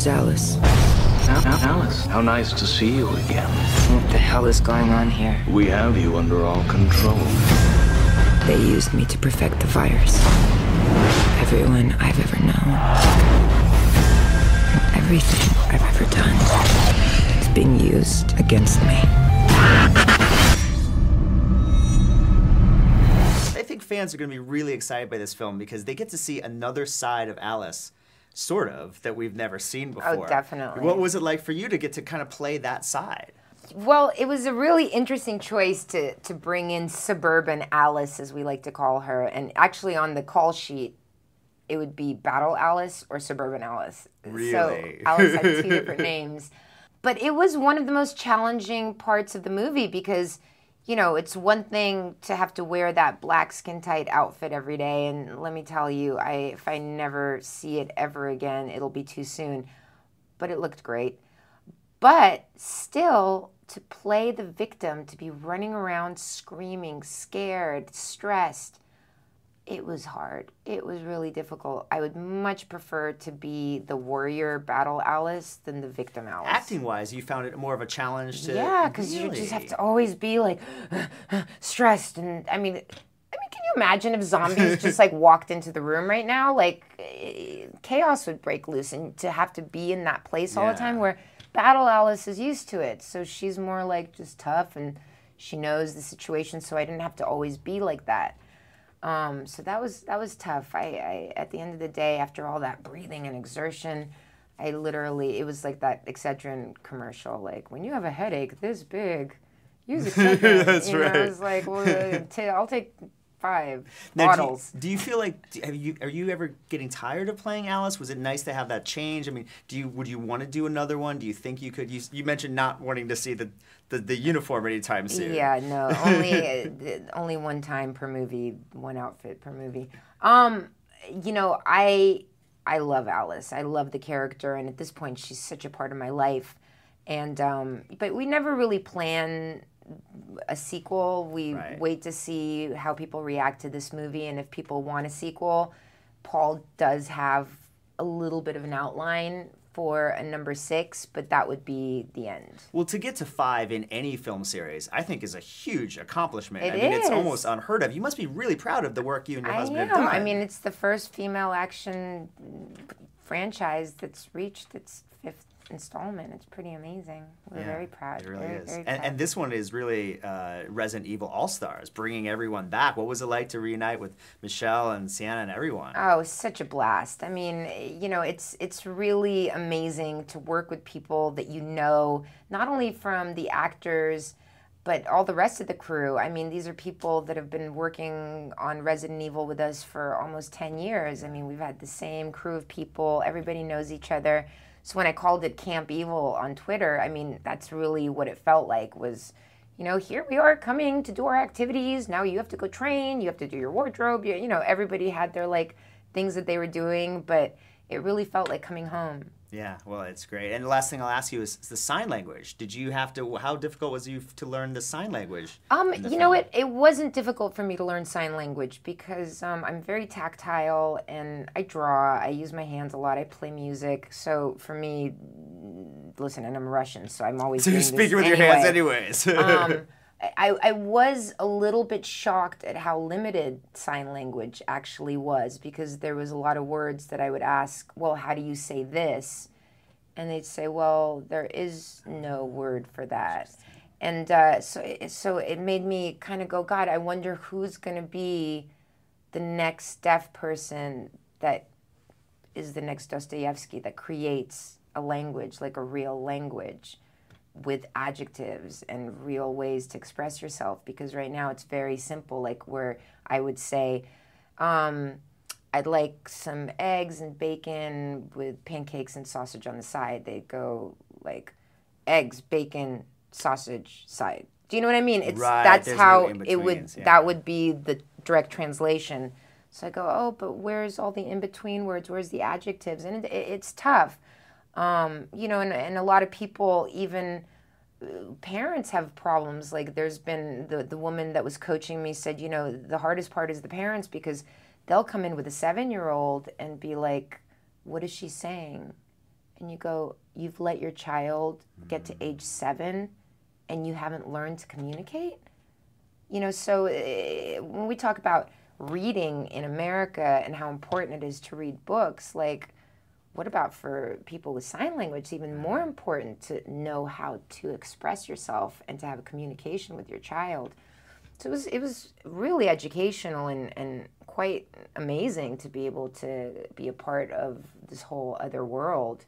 Where's Alice? Alice, how nice to see you again. What the hell is going on here? We have you under all control. They used me to perfect the virus. Everyone I've ever known. Everything I've ever done is being used against me. I think fans are going to be really excited by this film because they get to see another side of Alice, sort of, that we've never seen before. Oh, definitely. What was it like for you to get to kind of play that side? Well, it was a really interesting choice to bring in suburban Alice, as we like to call her. And actually on the call sheet, it would be Battle Alice or Suburban Alice. Really? So Alice had two different names. But it was one of the most challenging parts of the movie because, you know, it's one thing to have to wear that black skin-tight outfit every day. And let me tell you, if I never see it ever again, it'll be too soon. But it looked great. But still, to play the victim, to be running around screaming, scared, stressed, it was hard. It was really difficult. I would much prefer to be the warrior Battle Alice than the victim Alice. Acting-wise, you found it more of a challenge to... Yeah, because you just have to always be like stressed. And I mean, can you imagine if zombies just like walked into the room right now? Like chaos would break loose, and to have to be in that place all the time where Battle Alice is used to it. So she's more like just tough and she knows the situation. So I didn't have to always be like that. So that was tough. I at the end of the day, after all that breathing and exertion, I literally, it was like that Excedrin commercial, like, when you have a headache this big, use Excedrin. That's right. I was like, well, I'll take 5 Now, bottles. do you feel like, are you ever getting tired of playing Alice? Was it nice to have that change? I mean, would you want to do another one? Do you think you could? You mentioned not wanting to see the uniform anytime soon. Yeah, no, only one time per movie, one outfit per movie. You know, I love Alice. I love the character, and at this point, she's such a part of my life. And but we never really plan a sequel. We wait to see how people react to this movie, and if people want a sequel, Paul does have a little bit of an outline for a number 6, but that would be the end. Well, to get to 5 in any film series, I think is a huge accomplishment. It I mean, is. it's almost unheard of. You must be really proud of the work you and your husband have done. I mean, it's the first female action franchise that's reached its 5th installment. It's pretty amazing. We're very proud. It really is. Very proud. And this one is really Resident Evil All-Stars, bringing everyone back. What was it like to reunite with Michelle and Sienna and everyone? Oh, it was such a blast. I mean, you know, it's really amazing to work with people that you know, not only from the actors, but all the rest of the crew. I mean, these are people that have been working on Resident Evil with us for almost 10 years. I mean, we've had the same crew of people. Everybody knows each other. So when I called it Camp Evil on Twitter, I mean, that's really what it felt like was, you know, here we are coming to do our activities. Now you have to go train. You have to do your wardrobe. You know, everybody had their, like, things that they were doing, but it really felt like coming home. Yeah, well, it's great. And the last thing I'll ask you is the sign language. Did you have to, how difficult was you to learn the sign language? You know what? It wasn't difficult for me to learn sign language because I'm very tactile and I draw. I use my hands a lot. I play music. So for me, listen, and I'm Russian, so I'm always So you're doing speaking this with your hands anyways. I was a little bit shocked at how limited sign language actually was because there was a lot of words that I would ask, well, how do you say this? And they'd say, well, there is no word for that. And so it made me kind of go, God, I wonder who's going to be the next deaf person that is the next Dostoevsky that creates a language, like a real language, with adjectives and real ways to express yourself, because right now it's very simple, like where I would say, I'd like some eggs and bacon with pancakes and sausage on the side. They'd go like eggs, bacon, sausage, side. Do you know what I mean? That's how it would, that would be the direct translation. So I go, oh, but where's all the in-between words? Where's the adjectives? And it's tough. You know, and a lot of people, even parents, have problems. Like there's been, the woman that was coaching me said, you know, the hardest part is the parents because they'll come in with a 7-year-old and be like, what is she saying? and you go, you've let your child get to age 7 and you haven't learned to communicate? You know, so when we talk about reading in America and how important it is to read books, like, what about for people with sign language? It's even more important to know how to express yourself and to have a communication with your child. So it was really educational and quite amazing to be able to be a part of this whole other world.